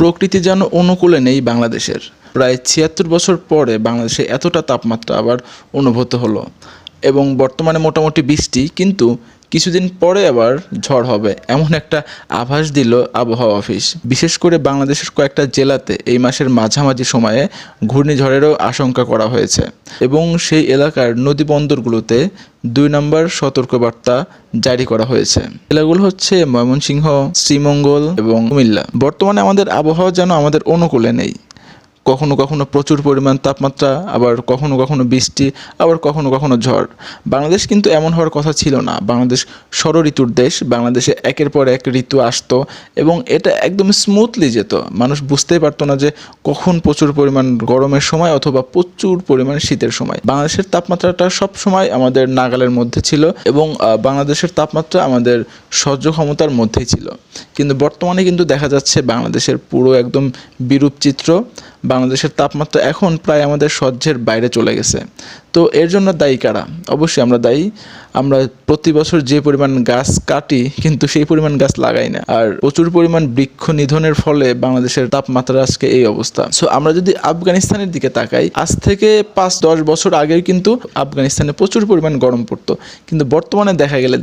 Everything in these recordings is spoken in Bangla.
প্রকৃতি যেন অনুকূলে নেই বাংলাদেশের। প্রায় ৭৬ বছর পরে বাংলাদেশে এতটা তাপমাত্রা আবার অনুভূত হলো এবং বর্তমানে মোটামুটি বৃষ্টি, কিন্তু কিছুদিন পরে আবার ঝড় হবে এমন একটা আভাস দিল আবহাওয়া অফিস। বিশেষ করে বাংলাদেশের কয়েকটা জেলাতে এই মাসের মাঝামাঝি সময়ে ঘূর্ণিঝড়েরও আশঙ্কা করা হয়েছে এবং সেই এলাকার নদী বন্দরগুলোতে ২ নম্বর সতর্কবার্তা জারি করা হয়েছে। জেলাগুলো হচ্ছে ময়মনসিংহ, শ্রীমঙ্গল এবং কুমিল্লা। বর্তমানে আমাদের আবহাওয়া যেন আমাদের অনুকূলে নেই। কখনো কখনো প্রচুর পরিমাণ তাপমাত্রা, আবার কখনো কখনো বৃষ্টি, আবার কখনো কখনো ঝড়। বাংলাদেশ কিন্তু এমন হওয়ার কথা ছিল না। বাংলাদেশ ষড় ঋতুর দেশ। বাংলাদেশে একের পর এক ঋতু আসতো এবং এটা একদম স্মুথলি যেত। মানুষ বুঝতেই পারতো না যে কখন প্রচুর পরিমাণ গরমের সময় অথবা প্রচুর পরিমাণ শীতের সময়। বাংলাদেশের তাপমাত্রাটা সব সময় আমাদের নাগালের মধ্যে ছিল এবং বাংলাদেশের তাপমাত্রা আমাদের সহ্য ক্ষমতার মধ্যেই ছিল। কিন্তু বর্তমানে কিন্তু দেখা যাচ্ছে বাংলাদেশের পুরো একদম বিরূপ চিত্র। বাংলাদেশের তাপমাত্রা এখন প্রায় আমাদের সহ্যের বাইরে চলে গেছে। তো এর জন্য দায়ী কারা? অবশ্যই আমরা দায়ী। আমরা প্রতি বছর যে পরিমাণ গাছ কাটি কিন্তু সেই পরিমাণ গাছ লাগাই না, আর প্রচুর পরিমাণ বৃক্ষ নিধনের ফলে বাংলাদেশের তাপমাত্রা আজকে এই অবস্থা। সো আমরা যদি আফগানিস্তানের দিকে তাকাই, আজ থেকে ৫-১০ বছর আগেও কিন্তু আফগানিস্তানে প্রচুর পরিমাণ গরম পড়তো, কিন্তু বর্তমানে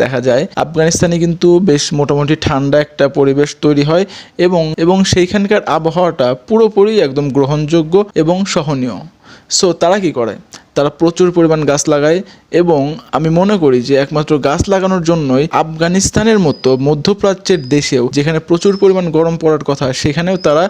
দেখা যায় আফগানিস্তানে কিন্তু বেশ মোটামুটি ঠান্ডা একটা পরিবেশ তৈরি হয় এবং সেইখানকার আবহাওয়াটা পুরোপুরি একদম গ্রহণযোগ্য এবং সহনীয়। সো তারা কি করে? তারা প্রচুর পরিমাণ গাছ লাগায় এবং আমি মনে করি যে একমাত্র গাছ লাগানোর জন্যই আফগানিস্তানের মতো মধ্যপ্রাচ্যের দেশেও, যেখানে প্রচুর পরিমাণ গরম পড়ার কথা, সেখানেও তারা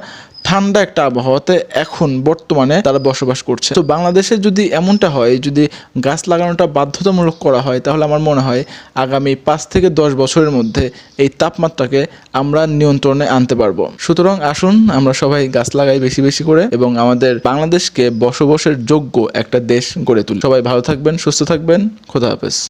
ঠান্ডা একটা আবহাওয়াতে এখন বর্তমানে তারা বসবাস করছে। তো বাংলাদেশে যদি এমনটা হয়, যদি গাছ লাগানোটা বাধ্যতামূলক করা হয়, তাহলে আমার মনে হয় আগামী ৫ থেকে ১০ বছরের মধ্যে এই তাপমাত্রাকে আমরা নিয়ন্ত্রণে আনতে পারবো। সুতরাং আসুন আমরা সবাই গাছ লাগাই বেশি বেশি করে এবং আমাদের বাংলাদেশকে বসবাসের যোগ্য একটা দেশ গড়ে তুলি। সবাই ভালো থাকবেন, সুস্থ থাকবেন। খোদা হাফেজ।